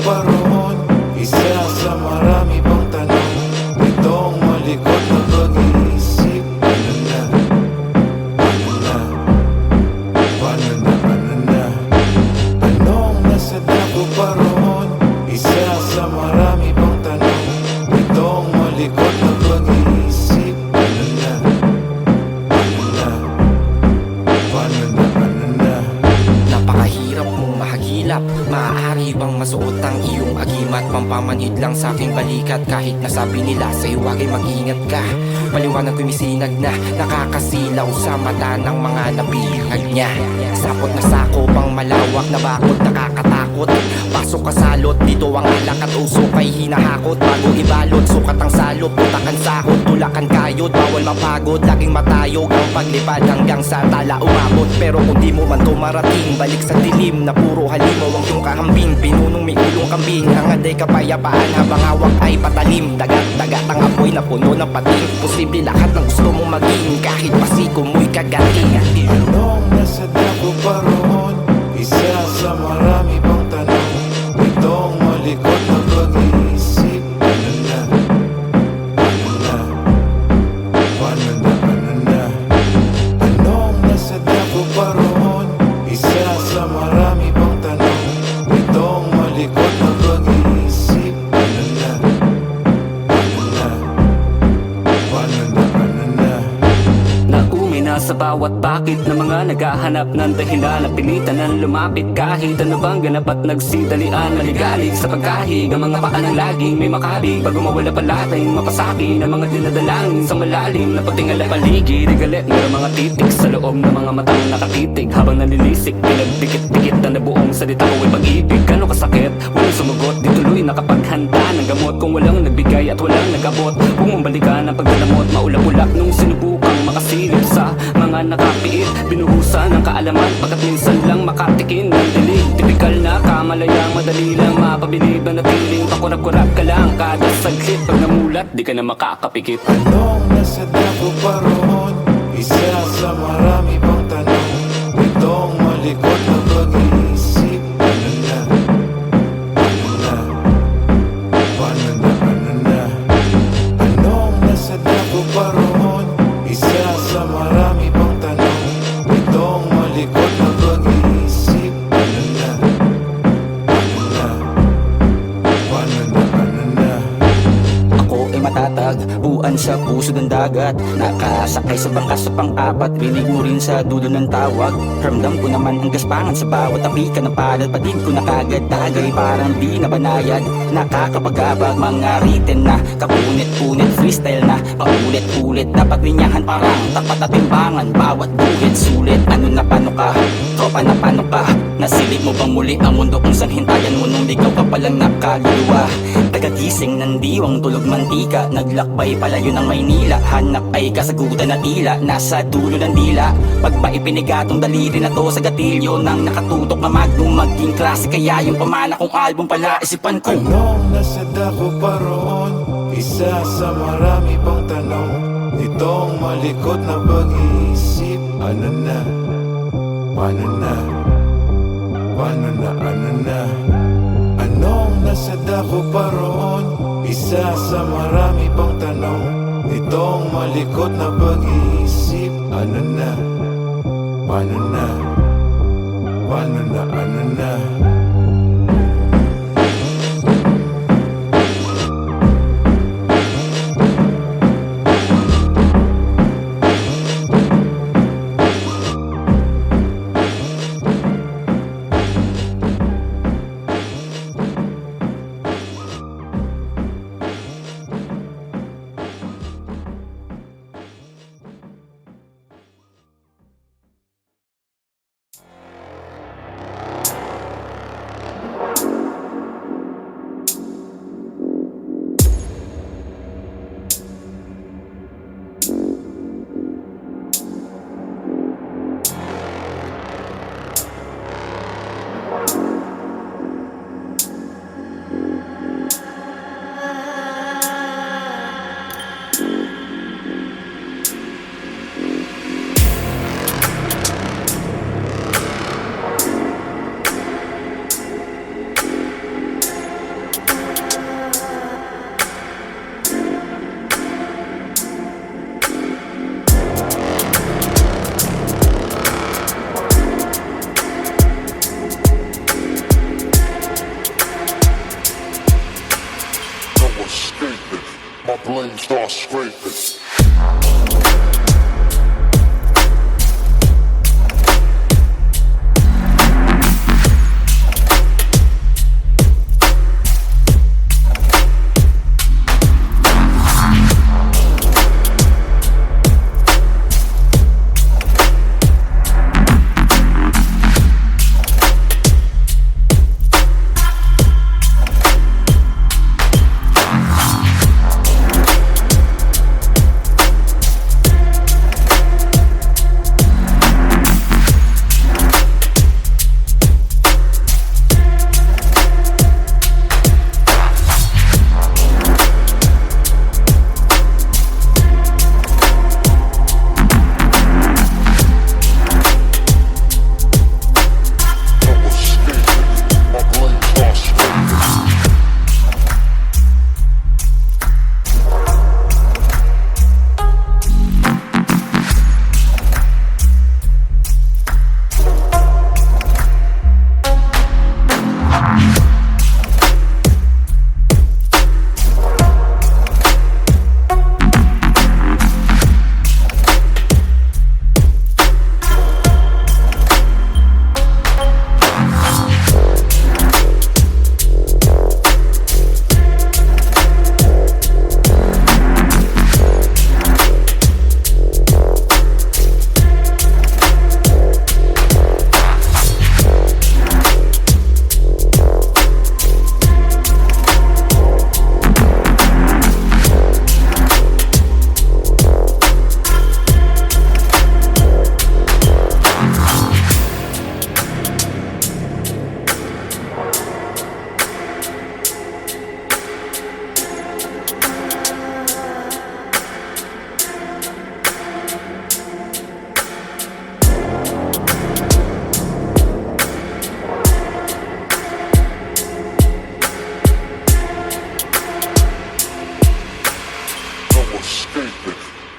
pa roon, isa sa marami pang tanong. Itong malikot na pag-iisip. Ano na? Ano na? Paano na? Ano na? Anong nasa dako pa roon? Isa sa marami pang tanong. Itong malikot na pag-iisip. Ano na? Ano na? Paano na? Ano na? Napakahirap mong mahagilap. Maaari bang masuot ang iyong agimat? Pampamanhid lang sa aking balikat. Kahit nasabi nila sa'yo wag ay mag-ingat ka. Maliwanag ko'y misinag na nakakasilaw sa mata ng mga nabihag niya. Sapot na sako pang malawak na bakod, nakakatakot. Pasok ka salot, dito ang alak at usok ay hinahakot. Bago ibalot, sukat ang salop, utakan sahod, tulakan kayod. Bawal mapagod, laging matayog ang paglipad hanggang sa tala umabot. Pero kung di mo man to marating, balik sa dilim na puro halimaw ang iyong kahambing. Pinunong may ulong kambing, hangad ay kapayapaan habang hawak ay patalim. Dagat-dagat ang apoy na puno ng pating. Posible lahat ng gusto mong maging, kahit pasiko mo'y kagating. Anong nasa dako pa roon? Isa sa marami pang tanong. Itong malikot na pag-iisip. Ano na? Ano na? Paano na? Ano na? Anong nasa dako pa roon? Isa sa marami pang tanong. Itong malikot na pag-iisip. Ano na? Ano na? Paano na? Ano na? Naumi na sa bawat bakit na mga naghahanap ng dahilan na pilitan ng lumapit. Kahit ano bang ganap at nagsidalian, maligalig sa pagkahig ang mga paa ng laging may makabig. Bago mawala palating mapasaki ng mga dinadalangin sa malalim na pagtingala paligid. Galit mayroong mga titik sa loob ng mga matang nakatitig. Habang nanilisik, pinagdikit-dikit na nabuong salita ko ay pag-ibig. Gano'ng kasakit, walang sumugot, di tuloy nakapaghanda ng gamot. Kung walang nagbigay at walang nagabot, kung balikan ang pagdalamot, maulap-ulap nung sinubukang makasilip sa mga nakapiit. Binuhusan ng kaalaman, pagkat minsan lang makatikin ng dilig. Tipikal na kamalayang madali lang mapabilib na napiling pakurap-kurap ka lang kada saglit. Pag namulat, di ka na makakapikit. Anong nasa dako pa roon? Isa sa marami pang tanong. Itong malikot na pag-iisip. Ano na? Ano na? Paano na? Ano na? Anong nasa dako pa roon? Isa sa marami pang tanong. Itong malikot na pag-iisip. Ano na? Ano na? Paano na? Ano na? Ako ay matatag, buuan sa puso ng dagat. Nakasakay sa bangkas sa pang-apat, rinig mo rin sa dulo ng tawag. Ramdam ko naman ang gaspangan sa bawat apika ng palad. Patid ko na kagad, tagay parang di na banayad. Nakakapagabag, mga written na kapunit-punit, freestyle na paulit-ulit. Dapat linyahan parang tapat at timbangan, bawat guhit sulit. Ano na paano ka? Tropa na paano ka? Nasilip mo bang muli ang mundo kung saan hintayan mo nung ikaw ka palang nakaluluwa? Tagagising ng diwang tulog mantika, naglakbay palayo ng Maynila. Hanap ay kasagutan na tila nasa dulo ng dila. Pag ba ipinigatong daliri na to sa gatilyo ng nakatutok na magnum, maging klase kaya yung pamana kong album pala isipan ko. Anong nasa dako pa roon? Isa sa marami pang tanong. Itong malikot na pag-iisip. Ano na? Paano na? Paano na? Ano na? Anong nasa dako pa roon? Isa sa marami pang tanong. Itong malikot na pag-iisip. Ano na? Paano na? Paano na? Ano na? my brain starts scraping.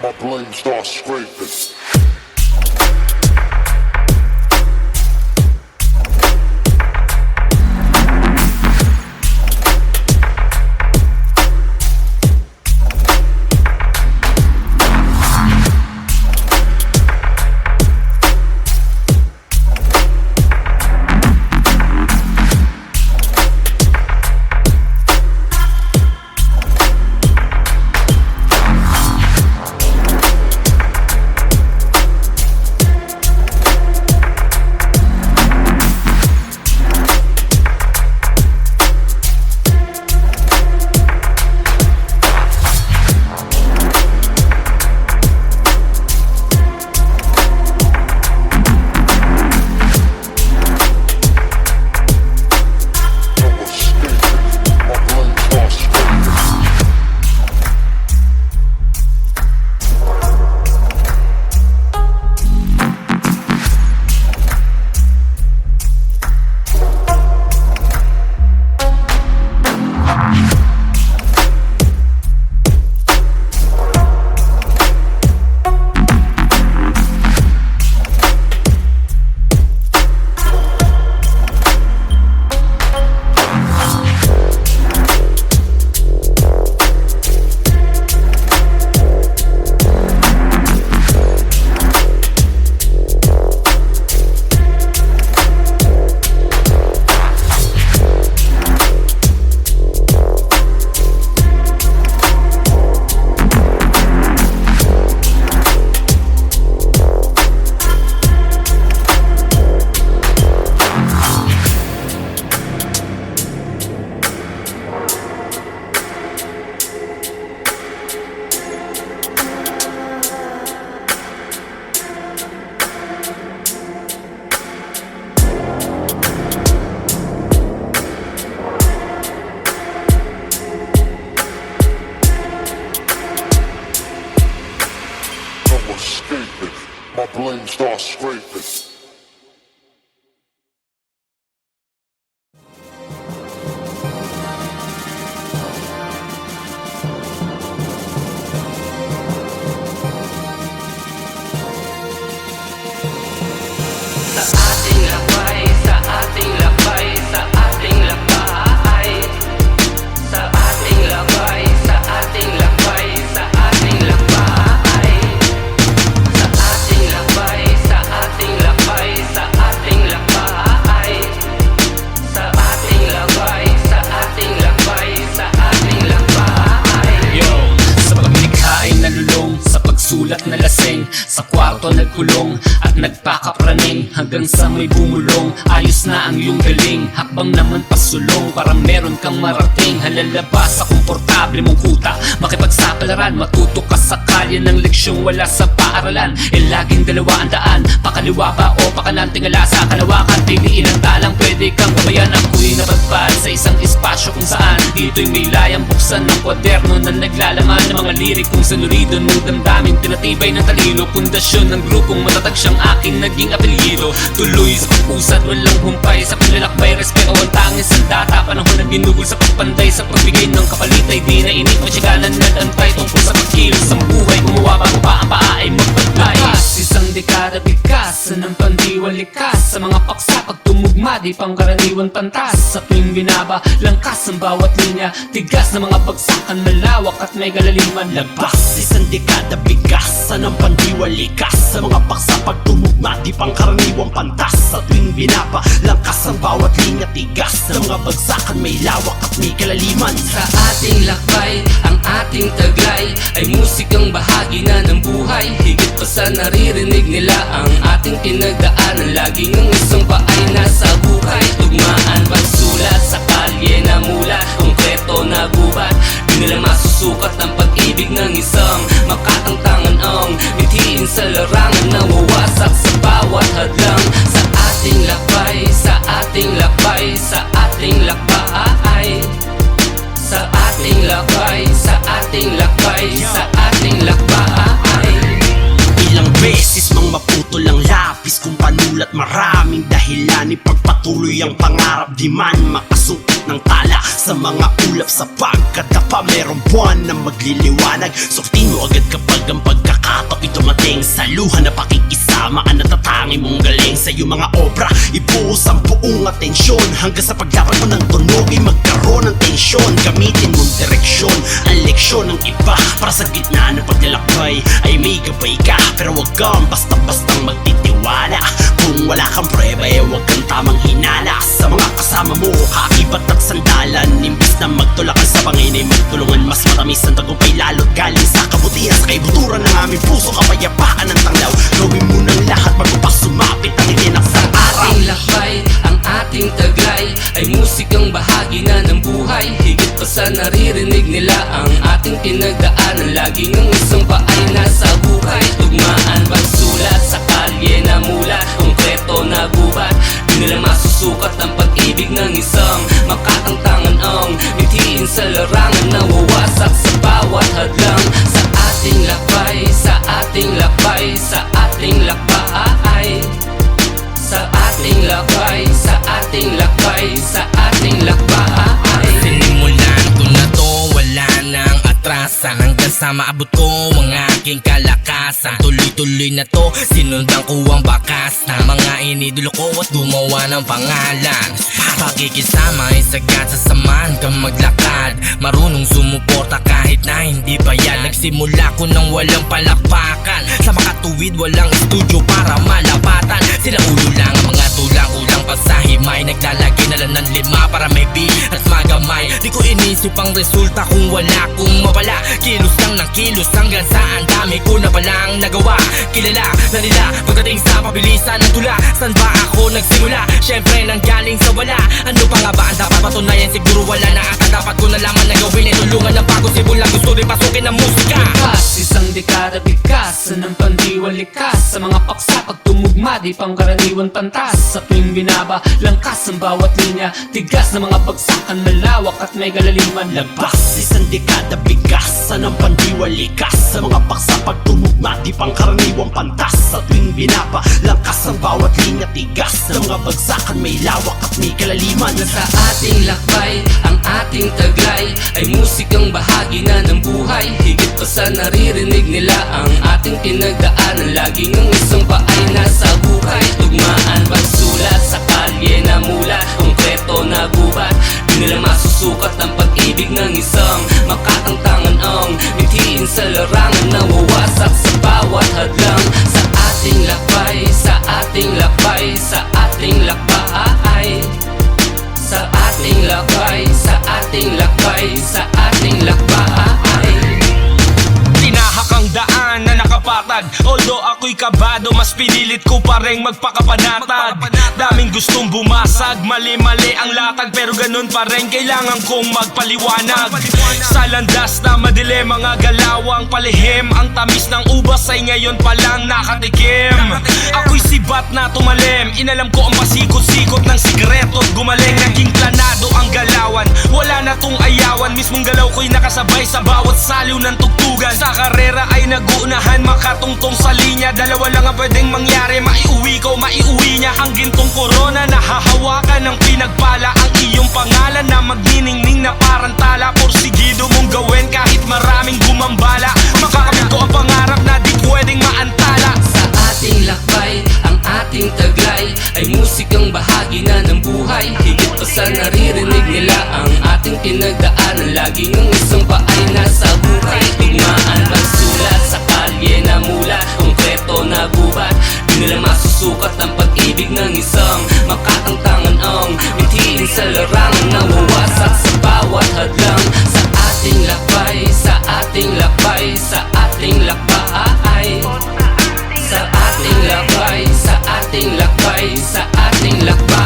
My brain starts scraping. My brain starts scraping. Sa ating lakbay, auto nagkulong at nagpakapraning hanggang sa may bumulong. Ayos na ang iyong galing, hakbang naman pasulong para meron kang marating. Halalabas sa komportable mong kuta, makipagsapalaran, matuto ka sa kalye ng leksyong wala sa paaralan. Laging dalawa ang daan, pakaliwa ba o pakanan, tingala sa kalawakan. Piliin ang talang, pwede kang pabayan. Ako'y napadpad sa isang espasyo kung saan dito'y may layang buksan ng kwaderno na naglalaman ng mga lirik kung sanurido ng damdamin. Tinatibay ng talino, pundasyon ng grupong matatag siyang aking naging apelyido. Tuloy sa pag-usad, walang humpay sa paglalakbay, respeto ang tanging sandata. Panahon na ginugol sa pagpantay, sa pagbigay ng kapalit ay di na inip. Masyagalan nag-antay tungkol sa pagkilos ang buhay. Gumawa bago pa ang paa ay magpantay. Isang dekada bigkas ng pandiwalikas, sa mga paksa pagtumugma di pangkaraniwan pantas. Sa tuwing binaba, langkas ang bawat linya, tigas na mga bagsakan, malawak at may galaliman. Labas, isang dekada bigkas ng pandiwalikas, sa mga paksa pagtumugma di pangkaraniwang pantas. Sa tuwing binaba, langkas ang bawat linya, tigas na mga bagsakan, may lawak at may kalaliman. Sa ating lakbay, ang ating taglay ay musikang bahagi na ng buhay. Higit pa sa naririnig nila ang ating pinagdaanan, laging ang isang paay nasa buhay. Tugmaan, pagsulat sa kalye na mula, konkreto na gubat. Di nila masusukat ang pag-ibig ng isang makatangtangan ang mithiin sa larangan na wawasak sa bawat hadlang. Sa ating lakbay, sa ating lakbay, sa ating lakbay, sa ating lakbay, sa ating lakbay, sa ating lakbay. Ilang beses mang maputol ang lapis kung panulat, maraming dahilan ipagpatuloy ang pangarap. Di man makasuot ng tala sa mga ulap, sapagkat pa merong buwan na magliliwanag. Sortin mo agad kapag ang pagkakatao'y dumating. Sa luha na pakikisama ang natatangi mong galing. Sa iyong mga obra ibuhos ang buong atensyon, hanggang sa paglaban mo ng tunog ay magkaroon ng tensyon. Gamitin mong direksyon ang leksyon ng iba, para sa gitna ng paglalakbay ay may gabay ka. Pero wag kang basta-bastang magtitiwala, kung wala kang prueba eh wag kang tamang hinala. Sa mga kasama mo, kakibat at sandalan, imbis na magtulakan sa bangin ay magtulungan. Mas matamis ang tagumpay lalo't galing sa kabutihan. Sa kaibuturan ng aming puso, kapayapaan ang tanglaw. Gawin mo ng lahat bago pa sumapit ang itinaksang araw. Ating lakbay, ang ating taglay ay musikang bahagi na ng buhay. Higit pa sa naririnig nila ang ating pinagdaanan, laging ang isang paay nasa buhay. Tugmaan, pagsulat sa kalye na mula, konkreto na gubat. Di nila masusukat ang pag-ibig ng isang makatangtangan ang mithiin sa larangan na wawasak sa bawat hadlang. Sa ating lakbay, sa ating lakbay, sa ating lakbay, sa ating lakbay, sa ating lakbay, sa ating lakbay. Sinimulan ko na to, wala nang atrasan, hanggang sa maabot ko ang aking kalakasan. Tuloy-tuloy na to, sinundan ko ang bakas na mga inidolo ko at gumawa ng pangalan. Pakikisama ay sagad sa samahan kang maglakad, marunong sumuporta kahit na hindi pa yan. Nagsimula ko nang walang palakpakan, sa makatuwid walang studio para malapatan. Sila ulo lang, mga tulang ulang pasahimay, naglalagay na lang ng 5 para may beat at magamay. Di ko inisip ang resulta kung wala kong mapala. Kilos lang ng kilos hanggang sa ang dami ko na palang nagawa. Kilala na nila pagdating sa pabilisan ng tula. San ba ako nagsimula? Syempre nanggaling sa wala. Ano pa nga ba ang dapat patunayan? Siguro wala na ata, dapat ko na lamang na gawin ay tulungan ng bago sibulan. Gusto rin pasukin ang musika. Isang dekada bigkas ng pandiwalikas, sa mga paksa pagtumugma di pangkaraniwan pantas. Sa tuwing binaba, langkas ang bawat linya, tigas na mga bagsakan, malawak at may galaliman. Labas, isang dekada bigkas ng pandiwalikas, sa mga paksa pagtumugma di pangkaraniwang pantas. Sa tuwing binaba, langkas ang bawat linya, tigas na mga bagsakan, may lawak at may kalaliman. Sa ating lakbay, ang ating taglay ay musikang bahagi na ng buhay. Higit pa sa naririnig nila ang ating pinagdaanan, laging ang isang paay nasa buhay. Tugmaan, pagsulat sa kalye na mula, konkreto na gubat. Di nila masusukat ang pag-ibig ng isang makatangtangan ang mithiin sa larangan na wawasak sa bawat hadlang. Sa ating lakbay, sa ating lakbay, sa ating lakbay, sa ating lakbay, sa ating lakbay, sa ating lakbay. Tinahak ang daan na nakapatag, although ako ako'y kabado, mas pinilit ko pa rin magpakapanatag. Daming gustong bumasag, mali-mali ang latag, pero ganun pa rin kailangan kong magpaliwanag. Sa landas na madilim, mga galawang palihim, ang tamis ng ubas ay ngayon pa lang nakatikim. Ako'y sibat na tumalim, inalam ko ang pasikot-sikot ng sikreto at gumaling. Naging planado ang galawan, wala na tong ayawan. Mismong galaw ko'y nakasabay sa bawat saliw ng tugtugan. Sa karera ay naguunahan, makatungtong sa linya. Dalawa lang ang pwedeng mangyari, maiuwi ko, maiuwi niya. Ang gintong korona na hahawakan ng pinagpala, ang iyong pangalan na magniningning na parang tala. Porsigido mong gawin kahit maraming gumambala. Makakamit ko ang pangarap na di pwedeng maantala. Sa ating lakbay, ang ating taglay ay musikang bahagi na ng buhay. Higit pa sa naririnig nila ang ating pinagdaanan. Laging ang isang paay nasa buhay. Tugmaan pagsulat sa kalye na mula, konkreto na gubat. Di nila masusukat ang pag-ibig ng isang makatangtangan ang mithiin sa larangan na wawasak sa bawat hadlang. Sa ating lakbay, sa ating lakbay, sa ating lakbay, sa ating lakbay, sa ating lakbay, sa ating lakbay.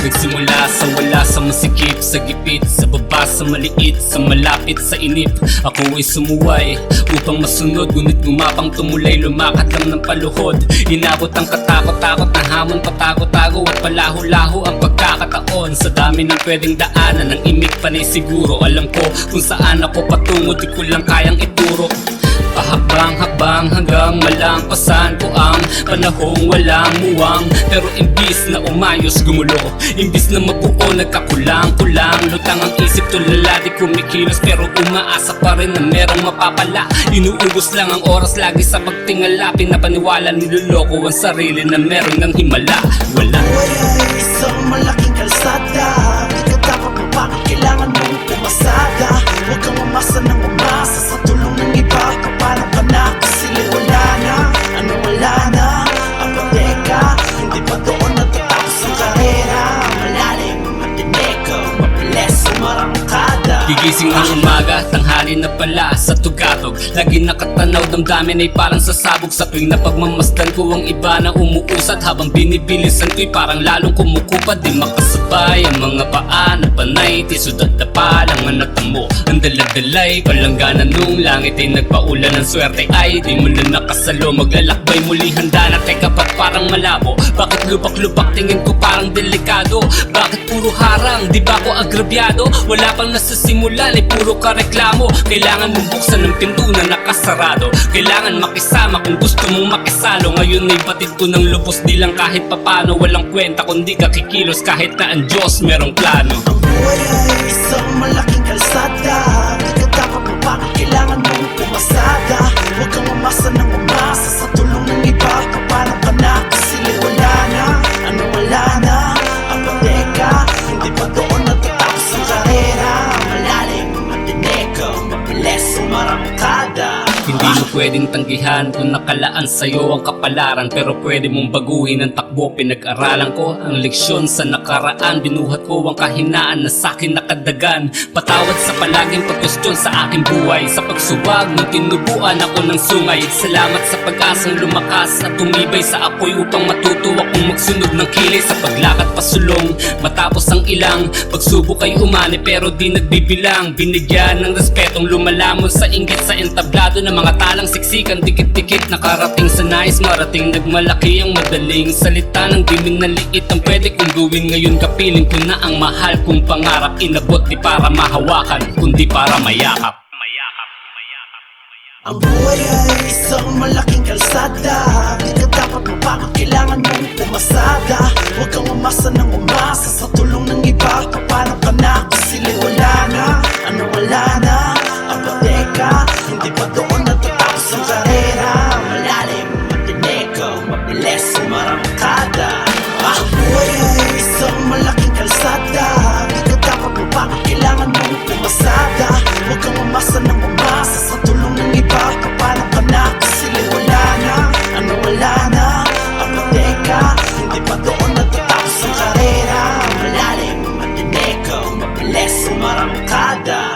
Nagsimula sa wala, sa masikip, sa gipit, sa baba, sa maliit, sa malapit, sa inip. Ako ay sumuway upang masunod, ngunit gumapang tumulay, lumakat lang ng paluhod. Inabot ang katakot-takot na hamon, patago-tago at palaho-laho ang pagkakataon. Sa dami ng pwedeng daanan, ng imik panay siguro. Alam ko kung saan ako patungo, di ko lang kayang ituro. Pahakbang-hakbang hanggang malampasan ko ang panahong walang muwang. Pero imbis na umayos gumulo, imbis na mabuo nagkakulang-kulang. Lutang ang isip tulala, di kumikilos pero umaasa pa rin na merong mapapala. Inuubos lang ang oras lagi sa pagtingala. Pinapaniwala niloloko ang sarili na meron ng himala. Wala. Buhay ay isang malaking kalsada. Di ka dapat mapakit, kailangan mong pumasada. Huwag kang umasa ng umasa sa tulong ng iba. Paano ka na? Kasi wala na. Ano wala na? Ang pateka, hindi pa doon natatapos ang karera. Malalim, matinig ka, mabilis, sumarangkada. Gigising ang umaga, tanghali na pala sa tugatog. Lagi nakatanaw, damdamin ay parang sasabog. Sa tuwing na pagmamasdan ko ang iba na umuusad, habang binibilisan ko'y parang lalong kumukupad. Di makasabay ang mga paa na panay, tisod at dapa lang ang natamo. Ang daladalay, palangganan nung langit ay nagpaulan ng swerte. Ay di mo na nakasalo, maglalakbay muli handa na. Teka ba't parang malabo? Bakit lubak-lubak tingin ko parang delikado? Bakit puro harang? Di ba ko agrabyado? Wala pang nasasimulan ay puro ka reklamo. Kailangan mong buksan ng pinto na nakasarado. Kailangan makisama kung gusto mong makisalo. Ngayon ay batid ko ng lubos, di lang kahit papano. Walang kwenta kundi kakikilos kahit na ang Diyos merong plano. Ang buhay ay isang malaking kalsada. Di ka dapat mapakit, kailangan mong pumasada. Huwag kang umasa ng umasa sa tulong ng iba. Paano ka na? Kasi wala na. Ano wala na? Ang pateka, hindi pa doon natatapos ang karera. Malalim, matinig ka, mabilis, sumarangkada. Hindi mo pwedeng tanggihan kung nakalaan sa'yo ang kapalaran. Pero pwede mong baguhin ang takbo. Pinag-aralan ko ang leksyon sa nakaraan. Binuhat ko ang kahinaan na sa'kin nakadagan. Patawad sa palaging pagkwestiyon sa aking buhay. Sa pagsubag nung tinubuan ako ng sungay. Salamat sa pag-asang lumakas at tumibay sa apoy upang matuto akong magsunod ng kilay sa paglakad pasulong. Matapos ang ilang pagsubok ay umani pero di nagbibilang. Binigyan ng respetong lumalamon sa inggit sa entablado na mga talang siksikan, dikit-dikit nakarating sa nais marating. Nagmalaki ang madaling salita ng di minaliit ang pwede kong gawin. Ngayon kapiling ko na ang mahal kong pangarap. Inabot di para mahawakan kundi para mayakap. Ang buhay ay isang malaking kalsada. Di ka dapat mapakot, kailangan mong pumasada. Huwag kang umasa ng umasa sa tulong ng iba. Paano ka na? Kasi wala na. Ano wala na? Ang pateka, hindi pa doon natatapos ang karera. marangkada.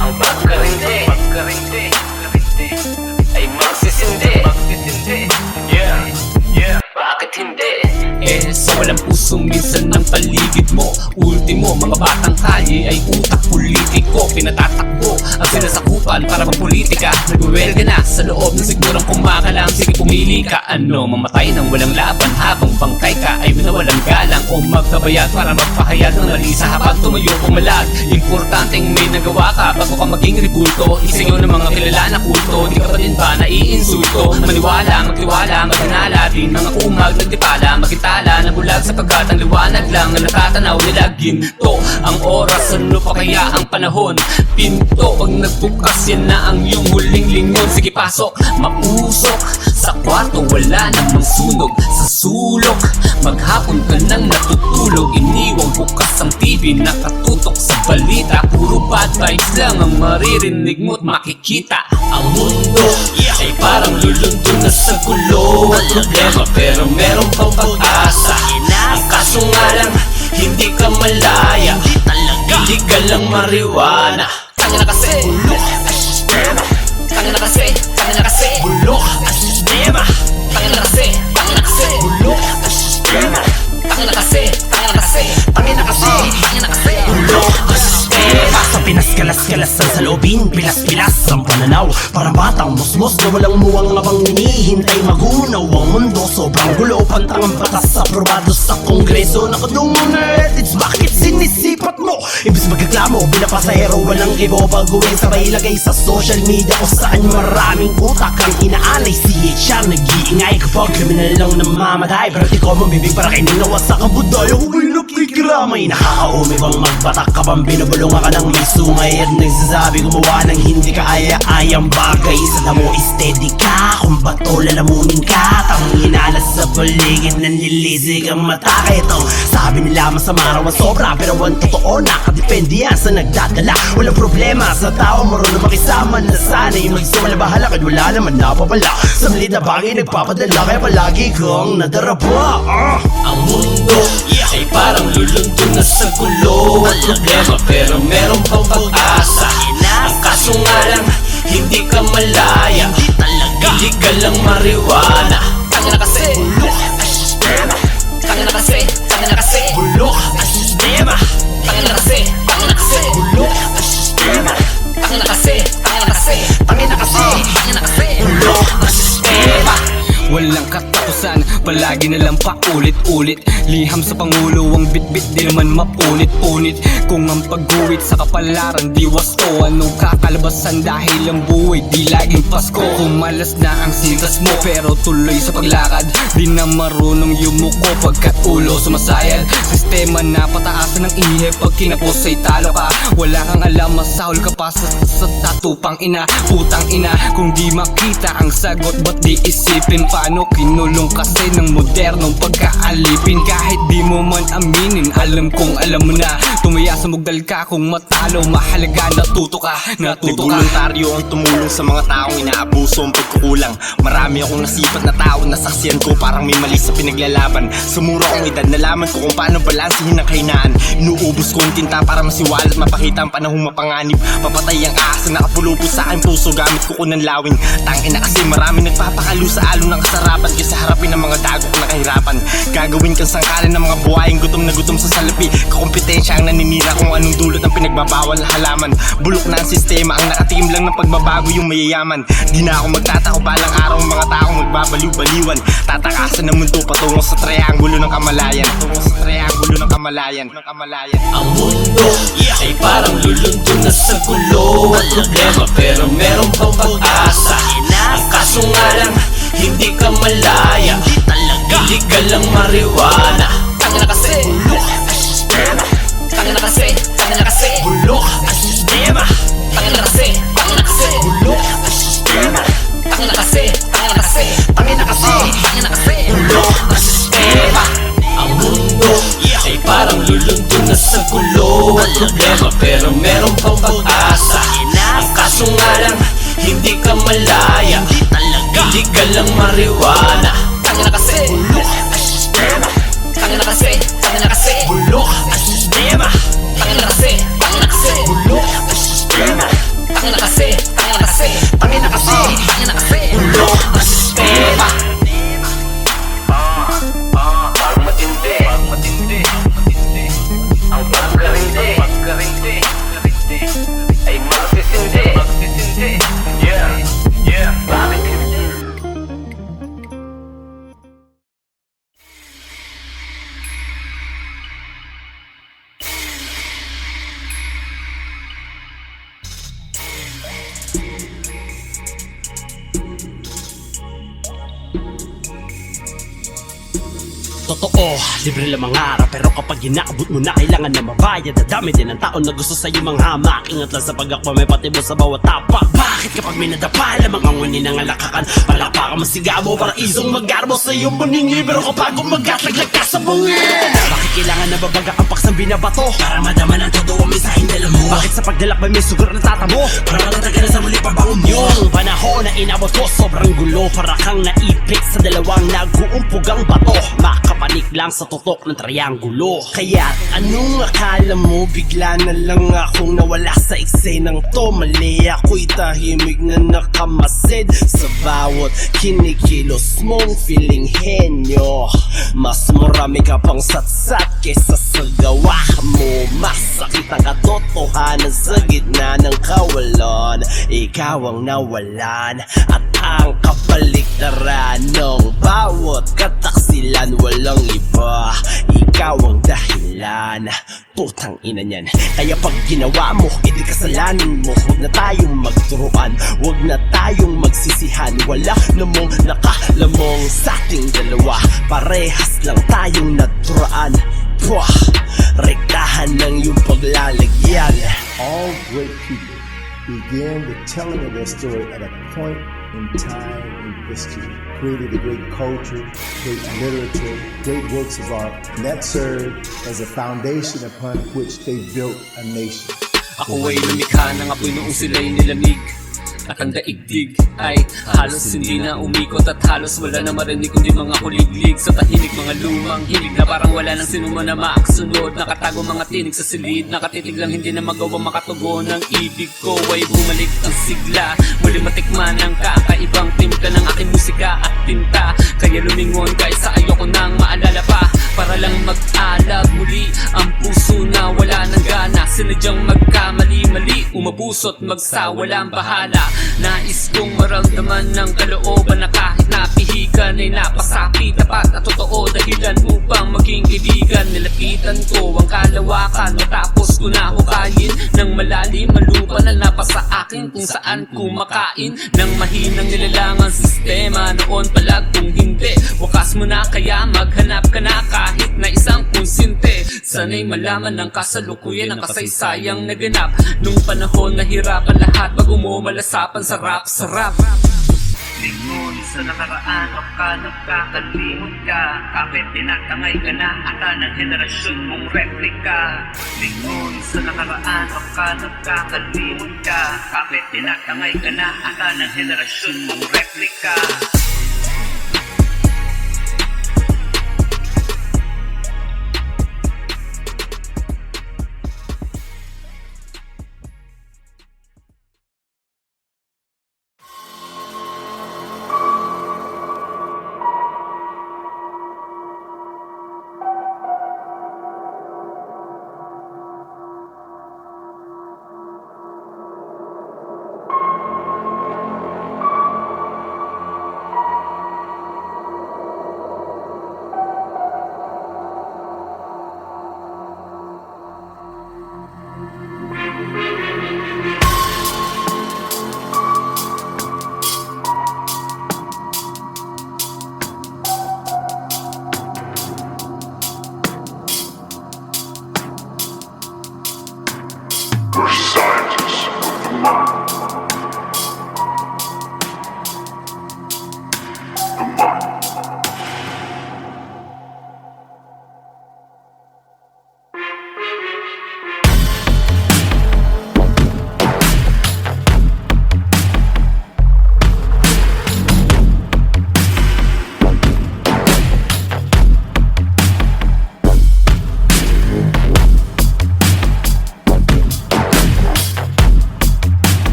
Ang pagkarindi ay magsisindi. Bakit hindi? Sa walang puso minsan ng paligid mo. Ultimo, mga batang kalye ay utak politiko. Pinatatakbo ang sinasakupan para magpolitika. Nagwewelga na sa loob ng sigurang kumakalam. Sige pumili ka, ano, mamatay ng walang laban habang bangkay ka ay winawalang galang. O magkabayad para magpahayag ng mali sa habang tumayo pumalag. Importanteng may nagawa ka bago ka maging ribulto. Isingaw ng mga kilala na kulto. Di ka pa din ba naiinsulto? Maniwala, magtiwala, maghanala din mga umag, nagdipala, magitala na bulag sapagkat ang liwanag lang na nakatanaw nila ginto. Ang oras, ano pa kaya ang panahon? Pinto, pag nagbukas yan na ang iyong huling lingon. Sige pasok, mausok sa kwarto, wala namang sunog sa sulok. Maghapon ka nang natutulog, iniwang bukas ang TV, nakatutok sa balita. Puro bad vibes lang ang maririnig mo't makikita. Ang mundo ay parang lulundun na sa gulo at problema, pero meron pang pag-asa. Ang kaso nga lang, hindi ka malaya. Illegal lang marijuana. Kanya na kasi bulok ang sistema. Kanya na kasi bulok ang sistema. Kanya na kasi bulok ang sistema. Kanya na kasi bulok ang sistema. Sa Pinas kalas-kalasan sa loobin, pilas-pilas ang pananaw. Parang batang musmos na walang muwang abang hinihintay magunaw. Ang mundo sobrang gulo, pantang ang batas aprobado sa kongreso. Nakadungo na edits, bakit sinisipat mo? Ibig magreklamo, binapasahero, walang ibo. Baguhin sabay ilagay sa social media kung saan maraming utak ang inaalay. CHR nag-iingay kapag kriminal lang namamatay. Pero di ko mabibig para kayo ninawa sa kabudaya. Huwag nakikiramay, nakakaumay bang magbatak ka bang binubulungan ka ng may sungay at nagsasabi gumawa ng hindi ka aya-ayang bagay. Sa damo steady ka, kung bato lalamunin ka. Tamang inalas sa paligid, nanlilisig ang mata. Ito, sabi nila masama raw ang sobra, pero ang totoo nakadepende yan sa nagdadala. Walang problema sa tao, marunong makisama na sana'y magsimula bahala kahit wala naman napapala. Sa maliit na bagay nagpapadala, kaya palagi kong nadarapa. Ang mundo ay parang lulundun na sa gulo at problema, pero meron pang pag-asa. Ang kaso nga lang, hindi ka malaya. Illegal lang marijuana. Kanya na kasi bulok ang sistema. Kanya na kasi bulok ang sistema. Kanya na kasi bulok ang sistema. Kanya na kasi bulok ang sistema. Walang katapusan, palagi na lang paulit-ulit. Liham sa Pangulo ang bitbit, di naman mapunit-punit. Kung ang pagguwit sa kapalaran di wasto, anong kakalabasan dahil ang buhay di laging Pasko. Kung malas na ang sintas mo pero tuloy sa paglakad, di na marunong yumuko pagkat ulo sumasayad. Sistema na pataasan ng ihip, pag kinapos ay talo ka. Wala kang alam, masahol ka pa sa tatupang ina. Putang ina, kung di makita ang sagot ba't di isipin? Paano kinulong kasi ng modernong pagkaalipin? Kahit di mo man aminin, alam kong alam mo na. Tumaya sa mugdal ka kung matalo, mahalaga natuto ka. Voluntaryo ang tumulong sa mga taong inaabuso ang pagkukulang. Marami akong nasipat na tao, nasaksiyan ko parang may mali sa pinaglalaban. Sa mura kong edad, nalaman ko kung paano balansihin ang kahinaan. Inuubos ko ang tinta para masiwalat, mapakita ang panahong mapanganib. Papatay ang ahas na nakapulupos sa aking puso, gamit ko ng lawing. Tangina kasi marami nagpapakalo sa alon ng kasarapan, kaysa harapin ang mga dagok na kahirapan. Gagawin kang sangkalan ng mga buhayang gutom na gutom sa salapi. Kakompetensya ang naninira kung anong dulot ang pinagbabawal na halaman. Bulok na ang sistema, ang nakatikim lang ng pagbabago yung mayayaman. Di na ako magtatako, balang araw ang mga taong magbabaliw-baliwan. Tatakasan ng mundo patungo sa triangulo ng kamalayan. Ang mundo ay parang lulundun na sa gulo at problema, pero meron pang pag-asa. Ang kaso nga lang, hindi ka malaya. Illegal lang marijuana. Kanya na kasi bulok ang sistema. Kanya na kasi Pero meron pang pag-asa. Ang kaso nga lang, hindi ka malaya. Hindi ka lang mariwana. Tangin na kasi, bulok ang sistema. Tangin na kasi, Bulok ang sistema. tangin na kasi, Bulok ang sistema. tangin na kasi, Tangin na kasi, bulok ang sistema. Pag matindi, ang pagkarindi, ay magsisindi. Yeah, bakit hindi? Totoo, libre lang mangarap. Pero kapag inaabot mo na, kailangan na mabayad. Dadami din ang taon na gusto sa'yo manghamak. Ingat lang sa pag-akwa, may pati mo sa bawat tapak. Bakit kapag may nadapa, lamang ang nguni ng alakakan? Palakpakan masigabo, para isong mag-arbo sa'yo maningi. Pero kapag umagataglag ka sa bungin, bakit kailangan na babaga ang paksang binabato? Para madama ng totoo ang mensaheng dala mo. Bakit sa pagdalak may sugar na tatamo? Para matatagal na sa muli pabangon yung panahon na inabot ko, sobrang gulo. Para kang naipit sa dalawang nag-uumpugang bato. Makapanik lang sa tutok ng triangulo. Kaya anong akala mo? Bigla na lang akong nawala sa eksenang to. Mali ako'y tahimik na nakamasid sa bawat kinikilos mong feeling henyo. Mas marami ka pang satsat kesa sa gawa mo. Masakit ang katotohanan sa gitna ng kawalan. Ikaw ang nawalan at ang kabaliktaran ng bawat kataksilan. Walang iba, ikaw ang dahilan. Putang ina niyan. Kaya pag ginawa mo, edi kasalanan mo. Huwag na tayong magturuan, huwag na tayong magsisihan. Wala namang nakalamong sa ating dalawa. Parehas lang tayong naturaan. Pwah, rektahan ng iyong paglalagyan. All great people began the telling of their story at a point in time in history. Created a great culture, great literature, great works of art, and that served as a foundation upon which they built a nation. Ako ay lumikha ng apoy noong sila'y nilamig. At ang daigdig ay halos hindi na umikot. At halos wala na marinig kundi mga kuliglig. Sa tahimik mga lumang hilig na parang wala nang sinuman na maaksunod. Nakatago mga tinig sa silid, nakatitig lang hindi na magawa makatugon. Ang ibig ko ay bumalik ang sigla. Muli matikman ang kakaibang timpla ng aking musika at tinta. Kaya lumingon kahit sa ayoko nang maalala pa. Para lang mag-alag muli ang puso na wala nang gana. Sinadyang magkamali-mali, umabusot magsawalang bahala. Nais kong maramdaman ng kalooban na kahit napihikan ay napasapi. Tapat at totoo dahilan upang maging kaibigan. Nilapitan ko ang kalawakan matapos ko na hukayin ng malalim ang lupa na napasa akin kung saan kumakain ng mahinang nilalangang sistema. Noon palag kung hindi, wakas mo na kaya maghanap ka na kahit na isang konsinte. Sana'y malaman ng kasalukuyan ang kasaysayang naganap. Nung panahon nahirapan lahat bago mo malasapan sa rap. Lingon sa nakaraan, baka nagkakalimot ka. Kapit tinatangay ka na ata ng henerasyon mong replika. Lingon sa nakaraan, baka nagkakalimot ka. Kapit tinatangay ka na ata ng henerasyon mong replika.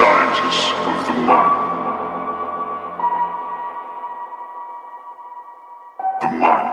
scientists of the mind. The mind.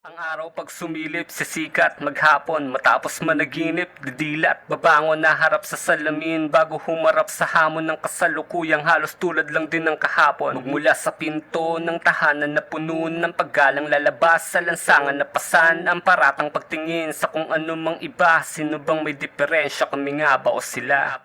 Ang araw pag sumilip, sisikat maghapon. Matapos managinip, didilat babangon na harap sa salamin bago humarap sa hamon ng kasalukuyang halos tulad lang din ng kahapon. Magmula sa pinto ng tahanan na puno ng paggalang lalabas sa lansangan na pasan ang paratang pagtingin sa kung ano mang iba. Sino bang may diferensya, kami nga ba o sila?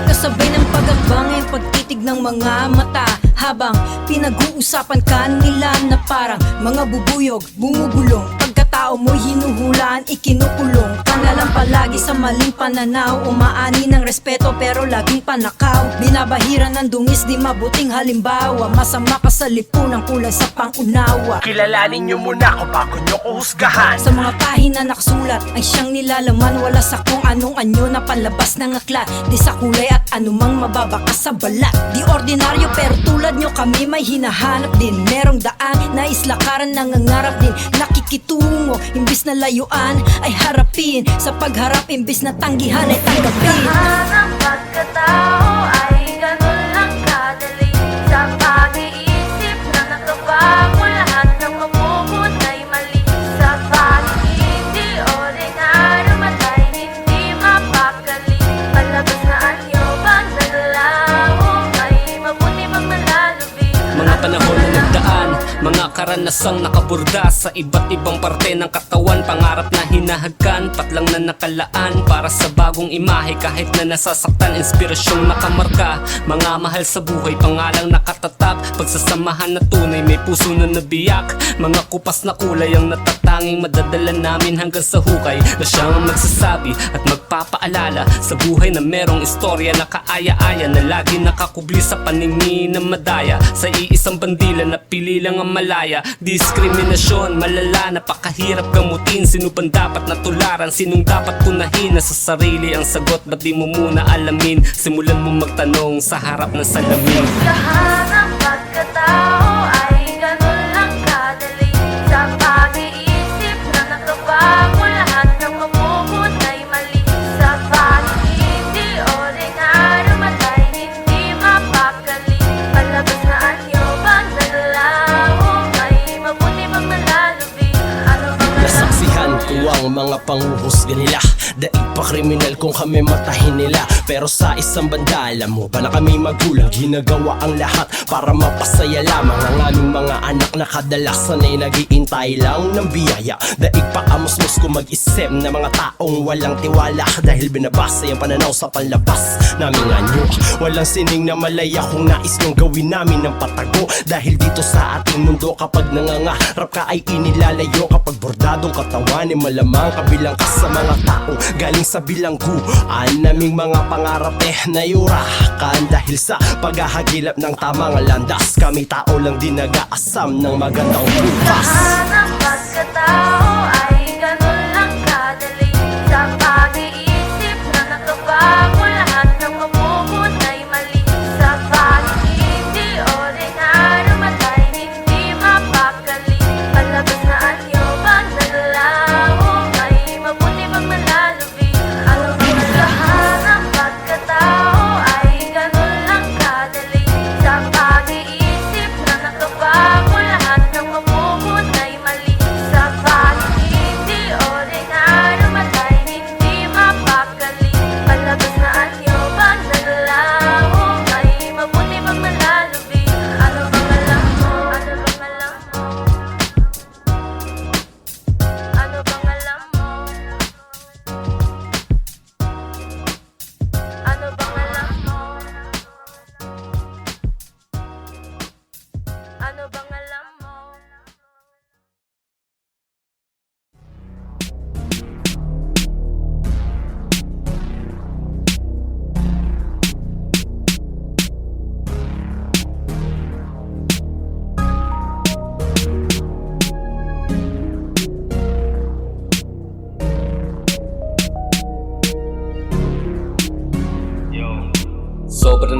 Kasabay ng pag-abang ay pagtitig ng mga mata habang pinag-uusapan ka nila na parang mga bubuyog, bumubulong. Pagkatao mo'y hinuhulaan, ikinukulong ka na lang palagi sa maling pananaw. Umaani ng respeto pero laging panakaw. Binabahiran ng dungis, di mabuting halimbawa. Masama ka sa lipunang kulay sa pangunawa. Kilalanin nyo muna kung bago nyo ko husgahan. Sa mga pahina nakasulat ay siyang nilalaman. Wala sa kung anong anyo na palabas ng aklat. Di sa kulay at anumang mababakas sa balat. Di ordinaryo pero tulad nyo kami may hinahanap din. Merong daan na islakaran, nangangarap din. Nakikitungo, imbis na layuan ay harapin. Sa pagharap, imbis na tanggihan ay tanggapin. Ang pagkatao ay ganun lang kadali. Sa pag-iisip na nakabago lahat ng mabubot ay mali. Sa pag-ibig, di ordinaryo matay, hindi mapakali. Palabas na anyo, bandalaw, ay mabuti pag malalubi. Mga panahon na nagdaan, mga karanasang nakaburda sa iba't ibang parte ng katawan. Pangarap na hinahagkan, patlang na nakalaan para sa bagong imahe. Kahit na nasasaktan, inspirasyong nakamarka. Mga mahal sa buhay, pangalang nakatatak. Pagsasamahan na tunay, may puso na nabiyak. Mga kupas na kulay ang natatanging madadala namin hanggang sa hukay. Na siyang magsasabi at magpapaalala sa buhay na merong istorya na kaaya-aya, na lagi nakakubli sa paningin ng madaya. Sa iisang bandila na pili lang ang malaya. Diskriminasyon, malala, napakahirap gamutin. Sino bang dapat natularan? Sinong dapat punahin? Nasa sarili ang sagot, ba't di mo muna alamin? Simulan mo magtanong sa harap ng salamin. Lahat ng pagkatao ay ganun lang kadali. Sa pag-iisip na nakabago lahat ng mabubot ay mali. Sa pag-ibig, di ordinaryo matay, hindi mapakali. Palabas na anyo, bandalaw, ay mabuti pag malalubi. Ano bang Nasaksihan ko ang mga panguhusga nila. Daig pa kriminal kung kami matahin nila. Pero sa isang banda, alam mo ba na kami magulang, ginagawa ang lahat para mapasaya lamang ang aming mga anak na kadalasan ay nag-iintay lang ng biyaya. Daig pa amusmus ko mag-isip na mga taong walang tiwala, dahil binabasa yung pananaw sa panlabas naming anyo. Walang sining na malaya kung nais nyong gawin namin ng patago. Dahil dito sa ating mundo kapag nangangarap ka ay inilalayo. Kapag bordadong katawan ay malamang kabilang ka sa mga taong galing sa bilangguan naming mga pangarap nayurakan. Dahil sa paghahagilap ng tamang landas, kami tao lang din nag-aasam ng magandang bukas. lahat ng pagkatao ay ganun lang kadali. Sa pag-iisip na nakabago lahat ng mabubot ay mali. Sa pag-ibig, di ordinaryo matay, hindi mapakali. Palabas na anyo, bandalaw, ay mabuti pag malalubi. Ano bang lahat ng pagkatao ay ganun lang kadali. Sa pag-iisip na nakabago lahat ng mabubot ay mali. Sa pag-ibig,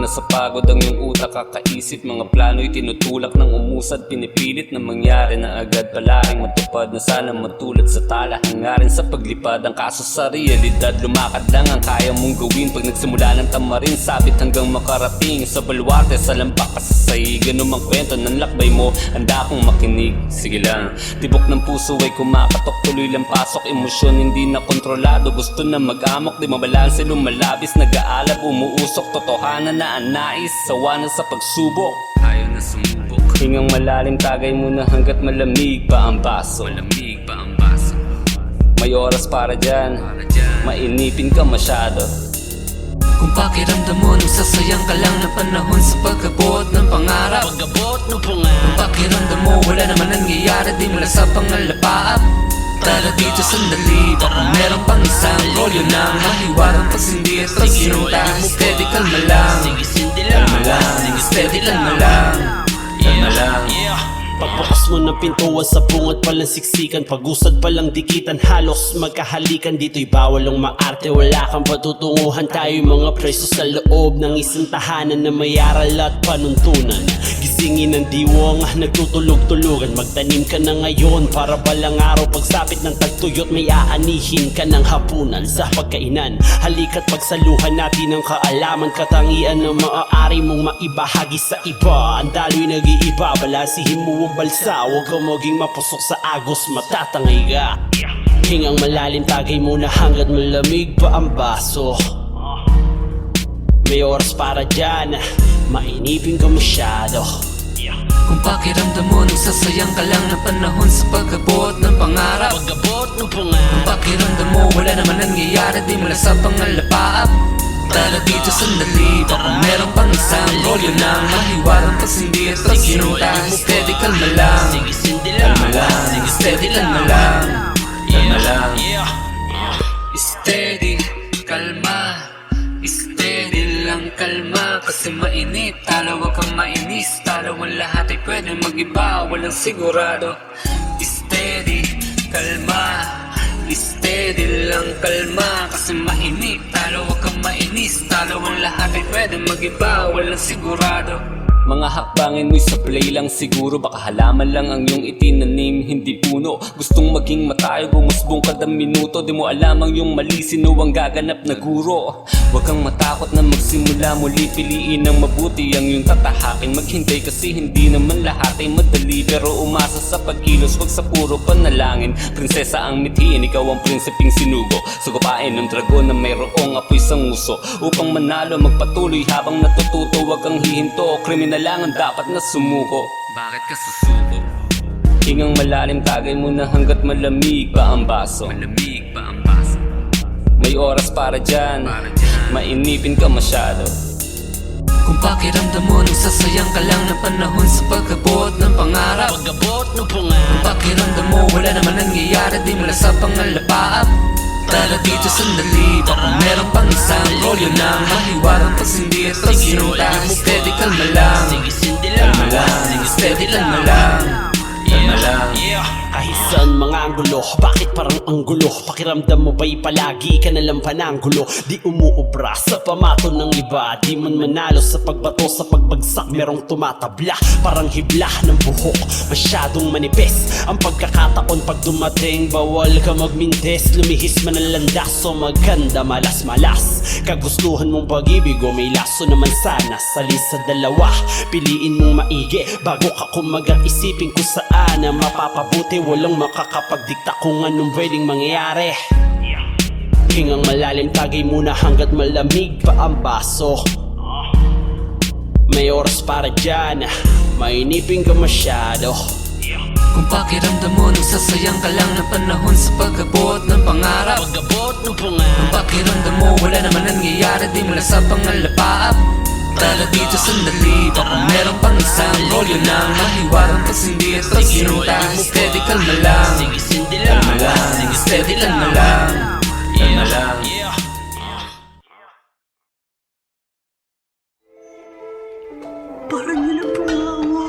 sa pagod ang iyong utak kakaisip. Mga plano'y tinutulak ng umusad, pinipilit na mangyari na agad palaring matupad. Na sana matulad sa tala, hangarin sa paglipad. Ang kaso sa realidad, lumakad lang ang kaya mong gawin. Pag nagsimula ng tamarin, sabit hanggang makarating sa baluarte, sa lampak ka sa sahig. Anumang kwento ng lakbay mo, handa akong makinig. Sige lang, tibok ng puso ay kumakatok, tuloy lang pasok. Emosyon hindi na kontrolado, gusto na mag-amok. Di mabalanse, lumalabis, nag-aalab, umuusok. Totohanan na ang nais, sawa na sa pagsubok, ayaw na sumubok. Hingang malalim, tagay muna hanggat malamig pa ang baso. Malamig pa ang baso. May oras para dyan, mainipin ka masyado. Kung pakiramdam mo nung sasayang ka lang ng panahon sa pag-abot ng pangarap. Kung pakiramdam mo wala naman nangyayari, di mo lang sa pangalapaap. Tara dito sandali, baka meron pang isang rolyo na mahiwarang pasindi at pagsinta. Steady, kalma lang, kalma lang, steady, kalma lang, kalma lang. Pagbukas mo ng pintuan sa bungat palang siksikan, pag-usad palang dikitan, halos magkahalikan. Dito'y bawal ang maarte, wala kang patutunguhan. Tayo'y mga preso sa loob ng isang tahanan na may aral at panuntunan. Gisingin ng diwang, nagtutulog-tulugan. Magtanim ka na ngayon para balang araw, pagsapit ng tagtuyot may aanihin ka ng hapunan sa pagkainan. Halika't pagsaluhan natin ang kaalaman, katangian na maaari mong maibahagi sa iba. Ang dalo'y nag-iiba, balansihin mo ang balsa, huwag kang maging mapusok sa agos, matatangay ka. Hingang malalim, tagay muna hanggat malamig pa ang baso. May oras para dyan, mainipin ka masyado. Kung pakiramdam mo nung sasayang ka lang ng panahon sa pag-abot ng pangarap. Kung pakiramdam mo wala naman nangyayari, di mo lang sa pangalapaap. Tara dito sandali, baka meron pang isang rolyo na mahiwarang pasindi at pagsinta. Steady, kalma lang, kalma lang, steady, kalma lang, kalma lang. Steady, kalma, steady lang, kalma. Kasi mainit, talo, wag kang mainis. Talo ang lahat ay pwede mag-iba, walang sigurado. Steady, kalma, steady lang, kalma. Kasi mainit, talo, wag kang mainis. Talo ang lahat ay pwede mag-iba, walang sigurado. Mga hakbangin mo'y sablay lang siguro, baka halaman lang ang iyong itinanim, hindi puno. Gustong maging matayo, bumusbong kada minuto. Di mo alam ang iyong mali, sino ang gaganap na guro. Huwag kang matakot na magsimula muli, piliin ng mabuti ang iyong tatahakin. Maghintay kasi hindi naman lahat ay madali, pero umasa sa pagkilos, wag sa puro panalangin. Prinsesa ang mithiin, ikaw ang prinsiping sinugo. Sugupain ng dragon na mayroong apoy sa nguso. Upang manalo, magpatuloy habang natututo, wag kang hihinto. Kriminal lang ang dapat na sumuko. Bakit ka susuko? Hingang malalim, tagay mo na hanggat malamig pa ang baso. Malamig pa ang baso. May oras para dyan, mainipin ka masyado. Kung pakiramdam mo nung sasayang ka lang ng panahon sa pag-abot ng pangarap. Kung pakiramdam mo wala naman nangyayari, di mo lang sa pangalapaap. Tara dito sandali, baka meron pang isang rolyo na mahiwarang pasindi at pagsinta. Steady, kalma lang, kalma lang, steady, kalma lang, kalma lang. Kahit saan mga anggulo, bakit parang anggulo? Pakiramdam mo ba'y palagi ka nalang pananggulo? Di umuubra sa pamato ng iba, di man manalo sa pagbato, sa pagbagsak merong tumatabla. Parang hibla ng buhok, masyadong manipis ang pagkakataon pag dumating. Bawal ka magmintes, lumihis man ang landas, so maganda malas-malas. Kagustuhan mong pag-ibig o may laso naman sana, salin sa dalawa, piliin mong maigi bago ka kumagat. Isipin kung saan na mapapabuti, walang makakapagdikta kung anong pwedeng mangyayari. Hingang malalim, tagay muna hanggat malamig pa ang baso. May oras para dyan, mainipin ka masyado. Kung pakiramdam mo nung sasayang ka lang ng panahon sa pag-abot ng pangarap. Kung pakiramdam mo wala naman nangyayari, di mo lang sa pangalapaap. Tara dito sandali, baka meron pang isang rolyo na mahiwarang pasindi at pagsinta. Steady, kalma lang, kalma lang, steady, kalma lang, kalma lang. Parang yun ang pangawa.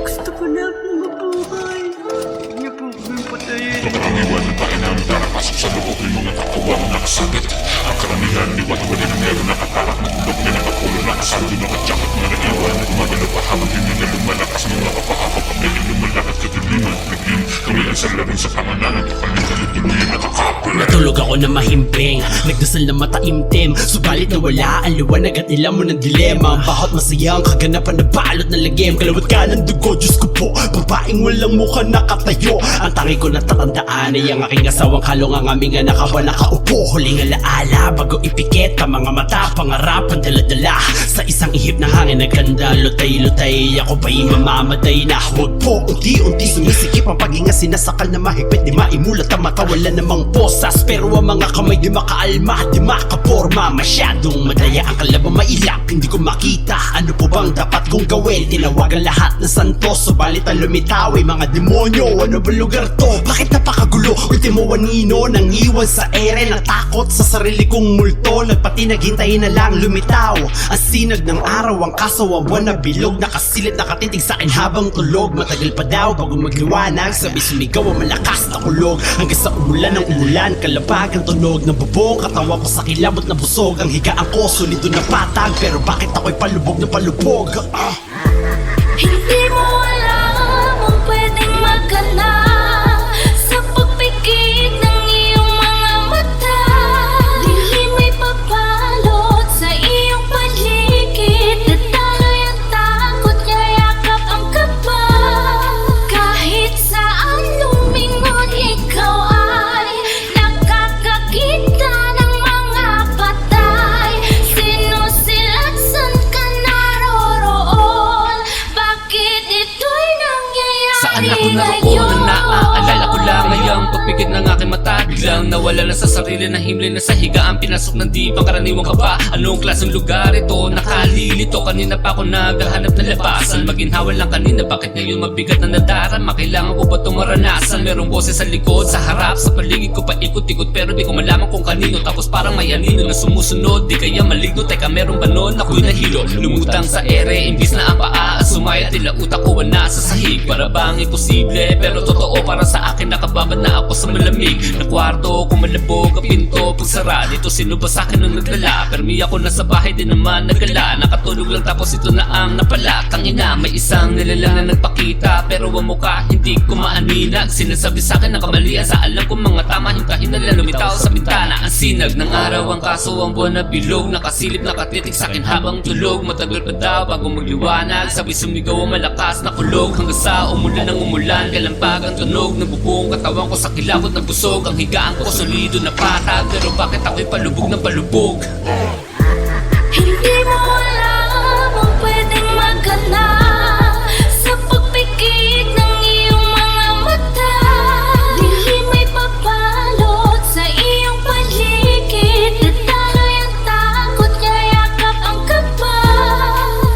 Gusto ko na akong mabuhay. Huwag niyo po kami patayin. Pangangaiwan ng tainang Pasok sa loob ng mga kaawang nakasabit. Ang karamihan liwat-wali na meron nakatarap na bulok na nakapulo. Nakasaldo na katyakat na naiwan na gumagano pa habang hindi na lumalakas. Mga kapahabang kami lumalakad kadiliman. Naging kami ang salarin sa pangananan. Tuloy nakakapula. Natulog ako na mahimping, nagdasal na mataimtim. Subalit na wala ang liwanag at ilan mo ng dilema. Ang bahot masayang kaganapan na balot na lagim. Kalawat ka ng dugo, Diyos ko po, babaeng walang mukha nakatayo. Ang tangi ko natatandaan ay ang aking asawang kalong. Ang aming anak habang nakaupo, huling alaala bago ipikit ang mga mata. Pangarap ang daladala sa isang ihip na hangin na ganda. Lutay-lutay, ako ba'y mamamatay na? Huwag po, unti-unti sumisikip ang paghinga. Sinasakal na mahigpit, di maimulat ang mata. Wala namang posas, pero ang mga kamay di makaalma, di makaporma. Masyadong madaya ang kalabang mailap, hindi ko makita. Ano po bang dapat kong gawin? Tinawagan lahat ng santos, subalit ang lumitaw ay mga demonyo. Ano ba lugar to? Bakit napakagulo? Ultimo wanino nang iwan sa ere. Natakot sa sarili kong multo, nagpati naghintay na lang lumitaw. Ang sinag ng araw, ang kasawawan na bilog. Nakasilip, nakatitig sa akin habang tulog. Matagal pa daw bago magliwanag, sabi sumigaw ang malakas na kulog. Hanggang sa umulan ng umulan, kalabag ang tunog ng bubong. Katawan ko sa kilabot na busog, ang higaan ko solido na patag. Pero bakit ako'y palubog na palubog? Hindi mo alam ang pwedeng magana sa pagpikit ng iyong mga mata. Dili may papalot sa iyong paligid. Natangay ang takot, yayakap ang kaba. Kahit saan lumingon, ikaw ay nakakakita ng mga patay. Sinusilatsan ka naroroon. Bakit ito'y nangyayari Saan ako naroon ngayon? ang naaalala ko lang ngayong pagpikit ng aking mata. Biglang nawala na sa sarili na himli na sa higaan. Pinasok ng di pangkaraniwang kaba. Anong klaseng lugar ito? Nakalilito, kanina pa ako naghahanap ng labasan. Maginhawa lang kanina, bakit ngayon mabigat na nadarama? Kailangan ko ba itong maranasan? Merong boses sa likod, sa harap, sa paligid ko paikot-ikot. Pero di ko malaman kung kanino. Tapos parang may anino na sumusunod. Di kaya maligno, teka meron ba nun? Ako'y nahilo, lumutang sa ere. Imbis na ang paa sumaya, tila utak ko nasa sahig. Para bang imposible, pero totoo para sa akin. Nakababad na ako sa malamig na kwarto, kung malabog ang pinto. Pagsara dito, sino ba sa akin nung nagdala? Permi ako nasa bahay, di naman nagala. Nakatulog lang tapos ito na ang napala. Tangina, may isang nilalang na nagpakita, pero ang mukha hindi ko maaninag. Sinasabi sa akin ang kamalian, sa alam ko mga tama. Hintahin na lang lumitaw sa bintana. Ang sinag ng araw, ang kaso ang buwan na bilog. Nakasilip, nakatitig sa akin habang tulog. Matagal pa daw bago magliwanag, sabi sumigaw ang malakas na kulog. Hanggang sa umulan ng umulan, kalampag ang tunog. Nabubuong katawan ko sa kilabot na busog. Ang higaan ko solido na patag, pero bakit ako'y palubog na palubog? Hindi mo alam ang pwedeng magana sa pagpikit ng iyong mga mata. Dili may papalot sa iyong paligid. Natangay ang takot, yayakap ang kaba.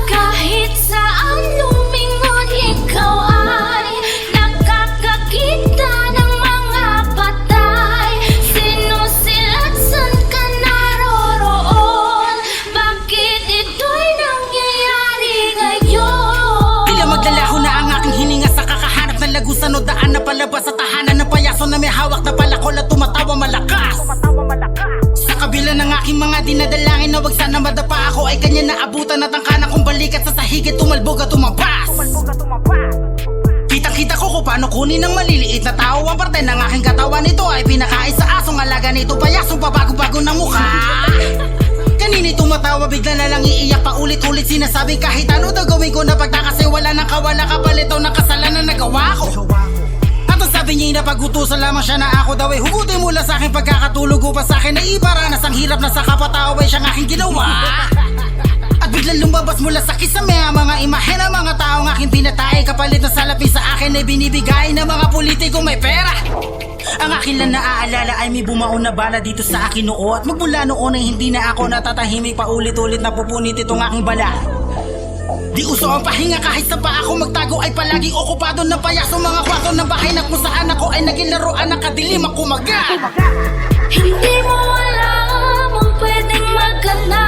Kahit saan lumingon, ikaw ay nakakakita ng mga patay. Sinusilatsan ka naroroon. Bakit ito'y nangyayari ngayon? Tila maglalaho na ang aking hininga sa kakahanap ng lagusan o daan na palabas sa tahanan ng payaso na may hawak na palakol at tumatawa malakas. Sa kabila ng aking mga dinadalangin na wag sana madapa ako ay kanya naabutan at ang kanang kong balikat sa sahigit tumalbog at tumabas. Kitang-kita ko kung paano kunin ng maliliit na tao ang parte ng aking katawan. Ito ay pinakain sa asong alaga nito payasong pabago-bago ng mukha. Kanini tumatawa, bigla na lang iiyak pa ulit-ulit. Sinasabing kahit ano daw gawin ko na pagtakasay wala nang kawala kapalit o nakasalan na nagawa ko. At ang sabi niya napagutusan lamang siya na ako daw ay hugutin mula sa aking pagkakatulog upang sa akin ay ibaranas ang hirap na sa kapatao ay siyang aking ginawa. At biglang lumabas mula sa kisame ang mga imahe ng mga taong aking pinatay. Kapalit na salapi sa akin ay binibigay ng mga politikong may pera. Ang akin lang naaalala ay may bumaon na bala dito sa akin noo. At magmula noon ay hindi na ako natatahimik, paulit-ulit na pupunit itong aking bala. Di uso ang pahinga kahit sa pa ako magtago ay palaging okupado ng payaso mga kwarto ng bahay na kung saan ako ay naging laruan ng kadilim ang kumaga. Hindi mo alam ang pwedeng magana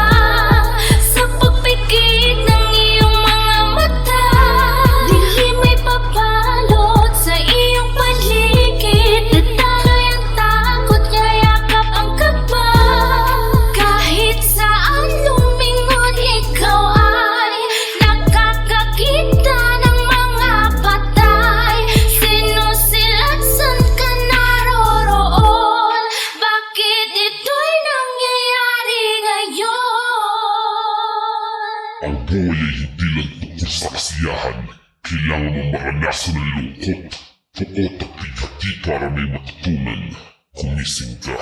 sa pagpikit ng iyong mga mata. Dili may papalot sa iyong paligid. Natangay ang takot, kailangan mo maranasan ng lungkot. Pukot at tigati para may matutunan. Kumising ka.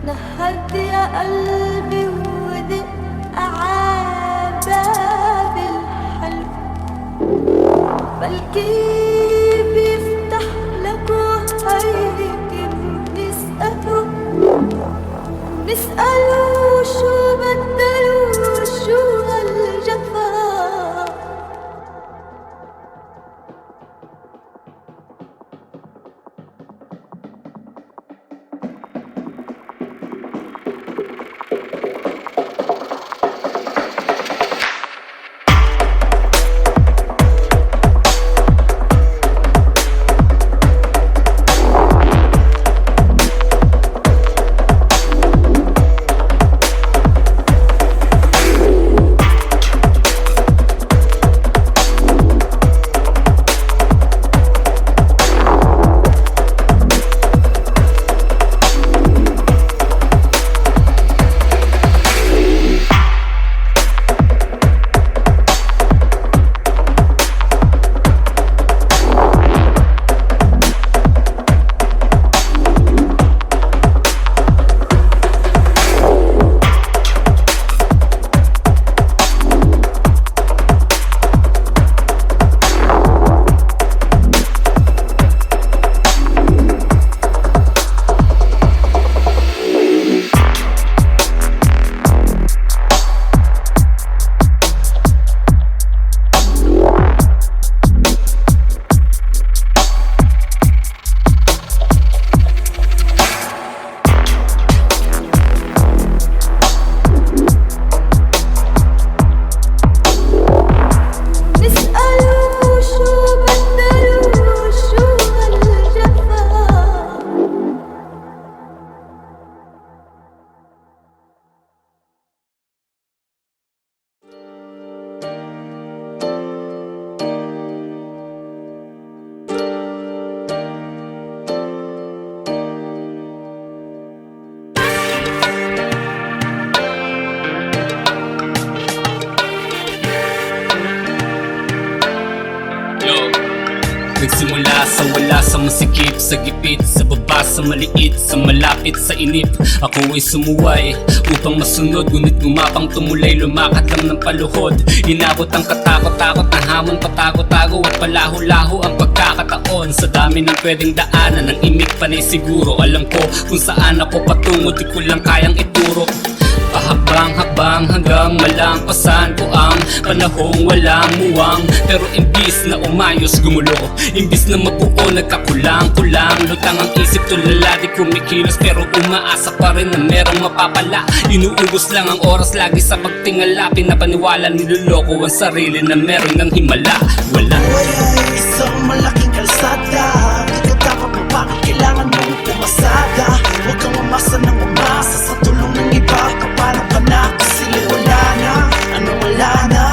نهد يا قلبي ودق عباب الحلم بلكي بيفتح لك وهيك نسأله شو بدلوا شو هالجفا Nagsimula sa wala, sa masikip, sa gipit, sa baba, sa maliit, sa malapit, sa inip. Ako ay sumuway upang masunod, ngunit gumapang tumulay, lumakad lang ng paluhod. Inabot ang katakot-takot na hamon, patago-tago at palaho-laho ang pagkakataon. Sa dami ng pwedeng daanan, ng imik panay siguro. Alam ko kung saan ako patungo, di ko lang kayang ituro. Pahabang-haba hakbang hanggang malampasan ko ang panahong walang muwang. Pero imbis na umayos gumulo, imbis na mabuo nagkakulang-kulang. Lutang ang isip tulala di kumikilos, pero umaasa pa rin na merong mapapala. Inuubos lang ang oras lagi sa pagtingala, pinapaniwala niloloko ang sarili na meron ng himala. Wala. Buhay ay isang malaking kalsada, di ka dapat mapakit, kailangan mong pumasada. Huwag kang umasa ng umasa sa tulong ng iba, papalang ka na kasi wala na. Ano wala na?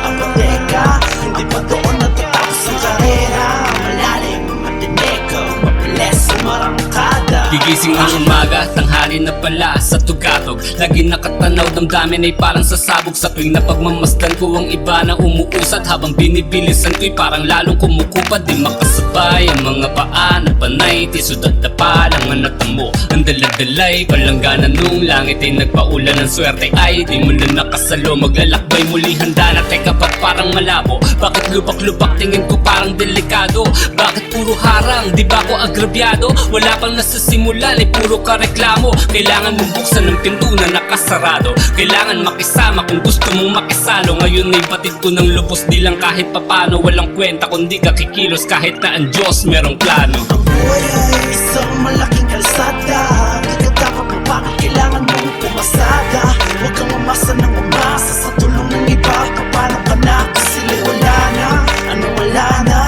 Ang pateka, hindi pa doon natatapos ang karera. Malalim, matinig, mabilis, umarangkada. Gigising ang umaga, tanghali na pala sa tugatog. Lagi nakatanaw, damdamin ay parang sasabog. Sa tuwing napagmamasdan ko ang iba na umuusad, habang binibilisan ko'y parang lalong kumukupad. Di makasabay ang mga paa na panay, tisudad na palang manatamo. Ang daladalay, palanggana nung langit ay nagpaulan ng swerte. Ay di mo na nakasalo, maglalakbay muli handa na. Teka ba't parang malabo? Bakit lubak-lubak tingin ko parang delikado? Bakit puro harang? Di ba ko agrabyado? Wala pang nasasimulan ay puro ka reklamo. Kailangan mong buksan ng pinto na nakasarado. Kailangan makisama kung gusto mong makisalo. Ngayon ay batid ko ng lubos, di lang kahit papano. Walang kwenta kundi ka kikilos kahit na ang Diyos merong plano. Ang buhay ay isang malaking kalsada, di ka dapat mapakit, kailangan mong pumasada. Huwag kang umasa ng umasa sa tulong ng iba, papalang ka na kasi wala na. Ano wala na?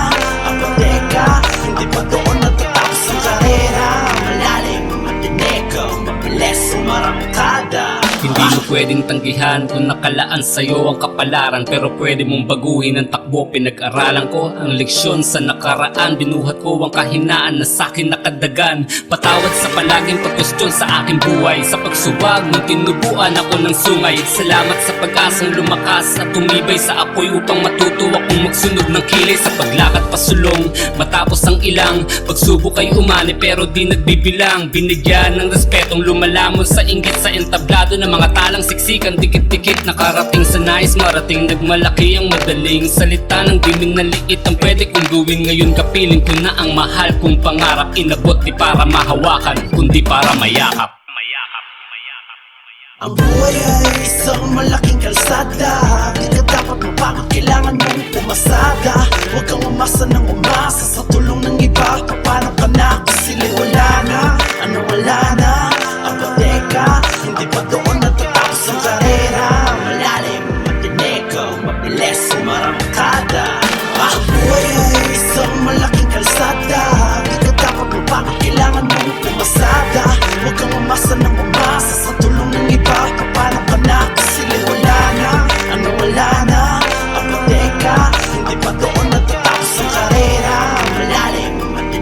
Ang pateka, hindi pa doon natatapos ang karera. Malalim, matinig, mabilis, umarangkada. Hindi mo pwedeng tanggihan kung nakalaan sa'yo ang kapalaran, pero pwede mong baguhin ang takbo. Pinag-aralan ko ang leksyon sa nakaraan, binuhat ko ang kahinaan na sa'kin nakadagan. Patawad sa palaging pagkwestiyon sa aking buhay, sa pagsubag nung tinubuan ako ng sungay. Salamat sa pag-asang lumakas at tumibay sa apoy upang matuto akong magsunod ng kilay sa paglakad pasulong. Matapos ang ilang pagsubok ay umani pero di nagbibilang, binigyan ng respetong lumalamon sa inggit sa entablado ng mga talang siksikan, dikit-dikit nakarating sa nais marating. Nagmalaki ang madaling salita ng diming na liit ang pwede kong gawin. Ngayon kapiling ko na ang mahal kong pangarap, inabot di para mahawakan kundi para mayakap. Ang buhay ay isang malaking kalsada, di ka dapat mapakit, kailangan mong pumasada. Huwag kang umasa ng umasa sa tulong ng iba, papalang ka na kasi wala na. Ano wala na? Ang pateka, hindi pa doon natatapos ang karera. Malalim, matinig, mabilis, umarangkada. Ang buhay ay isang malaking kalsada, di ka dapat mapakit, kailangan mong pumasada. Huwag kang umasa ng umasa sa tulong ng iba, papalang ka na kasi wala na. Ano wala na? Ang pateka, hindi pa doon natatapos ang karera. Malalim, matinig,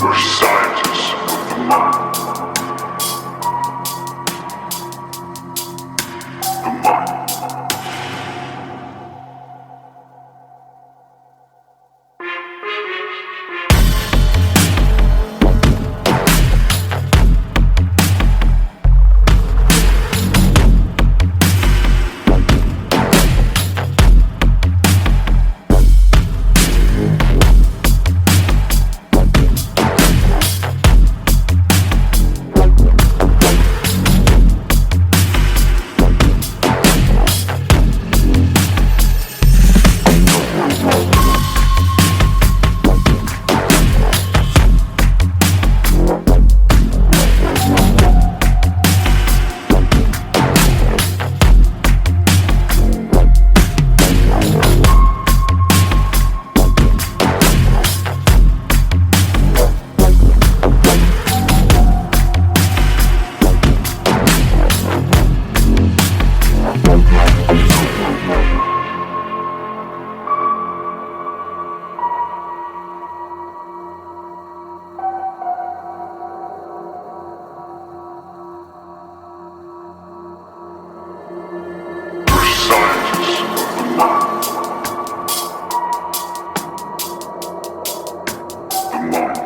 We're scientists of the mind. The mind.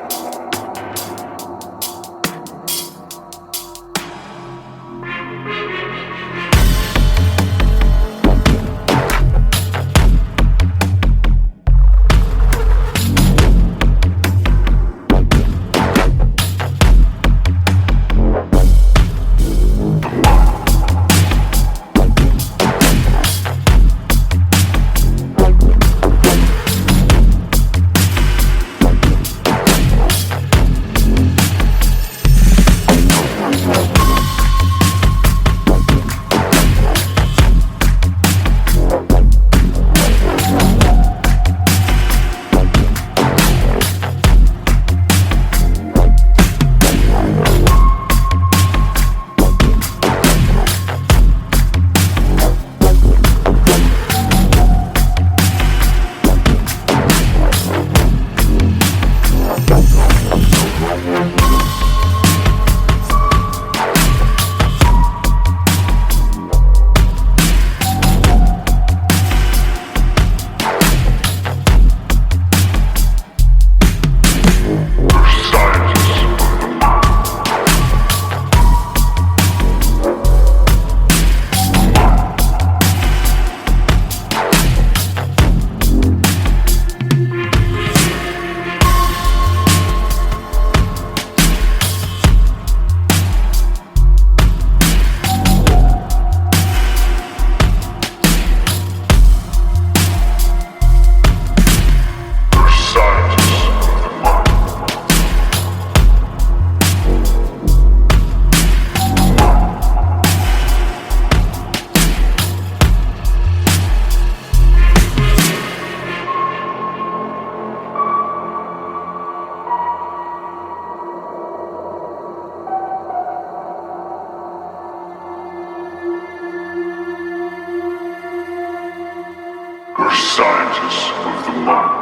We're scientists of the mind.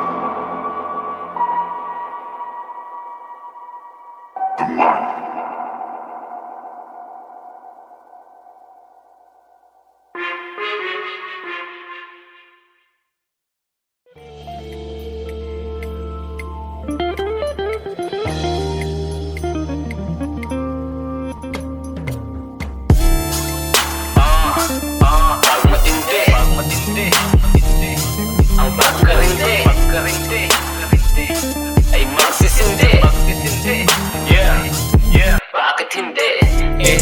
The mind. Ang pagkarindi ay magsisindi. Yeah, bakit hindi?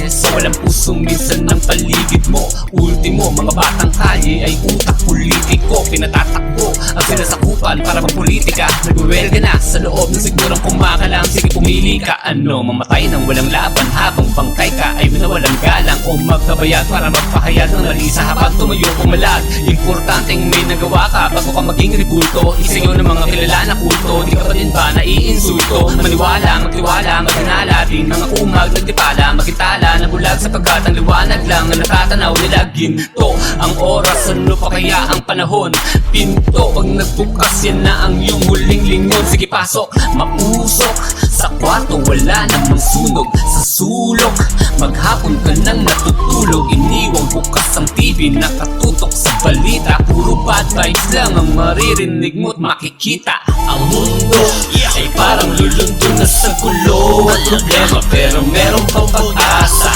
Sa walang puso minsan ng paligid mo. Ultimo, mga batang kalye ay utak politiko. Pinatatakbo ang sinasakupan para magpolitika. Nagwewelga na sa loob ng sigurang kumakalam. Sige pumili ka, ano, mamatay ng walang laban habang bangkay ka ay winawalang galang. O magkabayag para magpahayag ng nalisa habang tumayo pumalag. Importanteng may nagawa ka bago ka maging rebulto. Isingaw ng mga kilala na kulto. Di ka pa din ba naiinsulto? Maniwala, magtiwala, maghanala din mga umag, nagtipala, magkitala, nabulag sapagkat ang liwanag lang lang ang natatanaw nila. Ginto ang oras, ano pa kaya ang panahon? Pinto, pag nagbukas yan na ang iyong huling lingon. Sige pasok, mausok sa kwarto, wala namang sunog sa sulok. Maghapon ka nang natutulog, iniwang bukas ang TV, nakatutok sa balita. Puro bad vibes lang ang maririnig mo't makikita. Ang mundo ay parang lulundun na sa gulo at problema, pero meron pang pag-asa.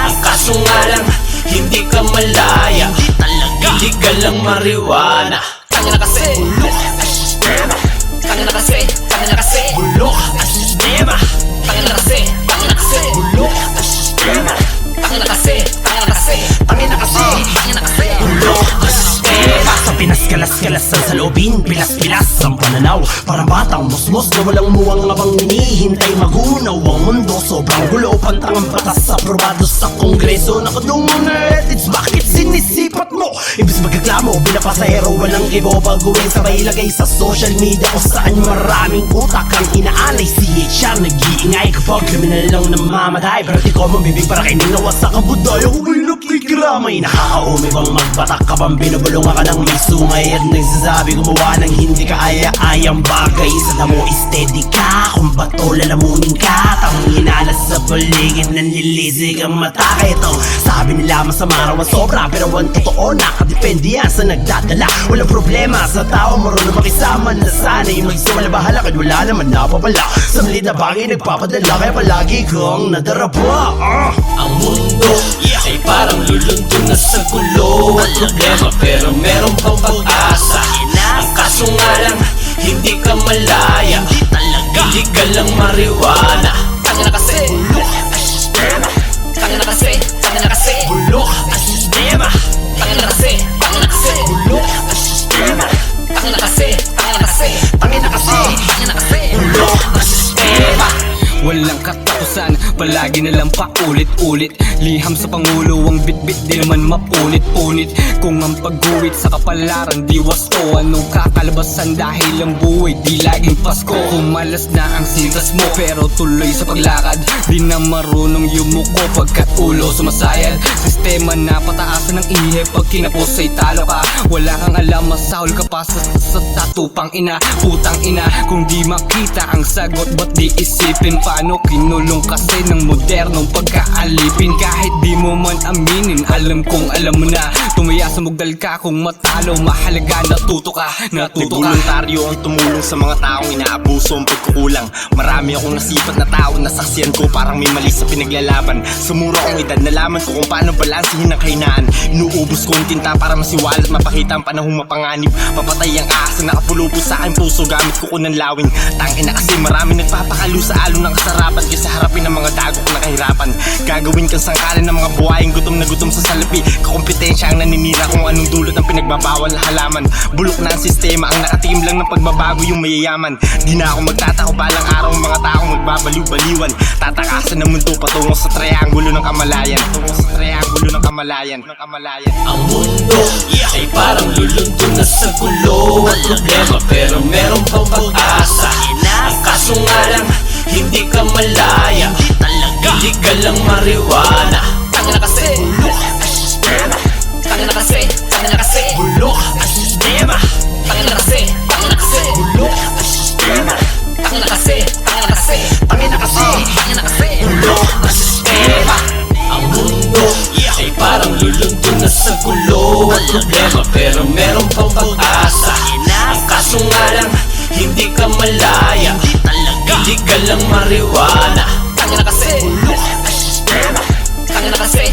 Ang kaso nga lang, hindi ka malaya, hindi ka lang mariwana. Tanga na kasi, bulok ang sistema. Tanga na kasi, bulok ang sistema. Tanga na kasi, bulok ang sistema. Tanga na kasi, bulok ang sistema. Sa Pinas kalas-kalasan sa loobin, pilas-pilas ang pananaw. Parang batang musmos na walang muwang abang hinihintay magunaw. Ang mundo sobrang gulo, pantang ang batas aprobado sa kongreso. Nakadungo na ethics, bakit sinisipat mo? Ibig magreklamo, binapasahero, walang ibo baguhin. Sabay ilagay sa social media kung saan maraming utak ang inaalay. CHR nag-iingay kapag kriminal lang namamatay. Pero di ko mabibig para kayo ninawa sa kabudaya. Kung may nakikiramay, nakakaumi bang magbatak ka bang binubulong ka ng may sungay at nagsasabi gumawa ng hindi ka aya-ayang bagay. Sa damo steady ka, kung bato lalamunin ka. Tanging hinalas sa paligid, nanlilisig ang mata. Ito, sabi nila masama raw ang sobra, pero ang totoo nakadepende yan sa nagdadala. Walang problema sa tao, marunong makisama na sana'y magsumala bahala, kahit wala naman napapala. Sa maliit na bagay nagpapadala, kaya palagi kong nadarapa. Ang mundo ay parang lulundun na sa gulo at problema, pero meron pang pag-asa. Ang kaso nga lang, hindi ka malaya, hindi ka lang mariwana. Tanga na kasi, bulok ang sistema. Tanga na kasi, bulok ang sistema. Tanga na kasi, bulok ang sistema. Tanga na kasi, bulok ang sistema. Walang katapusan, palagi nalang paulit-ulit. Liham sa Pangulo, ang bitbit di naman mapunit-punit. Kung ang pagguwit sa kapalaran di wasto, anong kakalabasan dahil ang buhay di laging Pasko. Kung malas na ang sintas mo pero tuloy sa paglakad, di na marunong yumuko pagkat ulo sumasayad. Sistema na pataasan ng ihe, pag kinapos ay talo ka. Wala kang alam, masahol ka pa sa tatupang ina. Putang ina, kung di makita ang sagot ba't di isipin? Paano kinulong kasi ng modernong pagkaalipin? Kahit di mo man aminin, alam kong alam mo na. Tumaya sa mugdal ka kung matalo, mahalaga natuto ka. Nagboluntaryo ang tumulong sa mga taong inaabuso ang pagkukulang. Marami akong nasipat na tao, nasaksiyan ko parang may mali sa pinaglalaban. Sa mura kong edad, nalaman ko kung paano balansihin ang kahinaan. Inuubos ko ang tinta para masiwalat, mapakita ang panahong mapanganib. Papatay ang ahas na nakapulupos sa aking puso, gamit ko ng lawing. Tangina kasi marami nagpapakalo sa alon ng kasarapan, kaysa harapin ang mga dagok na kahirapan. Gagawin kang sangkalan ng mga buhayang gutom na gutom sa salapi. Kakompetensya ang naninira kung anong dulot ang pinagbabawal na halaman. Bulok na ang sistema, ang nakatikim lang ng pagbabago yung mayayaman. Di na ako magtatako, balang araw ang mga taong magbabaliw-baliwan. Tatakasan ng mundo patungo sa triangulo ng kamalayan. Ang mundo ay parang lulundun na sa gulo at problema, pero meron pang pag-asa. Ang kaso nga lang, hindi ka malaya, hindi ka lang mariwana. Tanga na kasi, bulok ang sistema. Tanga na kasi, bulok ang sistema. Tanga na kasi, bulok ang sistema. Tanga na kasi, bulok ang sistema. Ang mundo ay parang lulundun na sa gulo at problema, pero meron pang pag-asa. Ang kaso nga lang, hindi ka malaya, hindi ka lang mariwana. Tanga na kasi, bulok ang sistema. Tanga na kasi,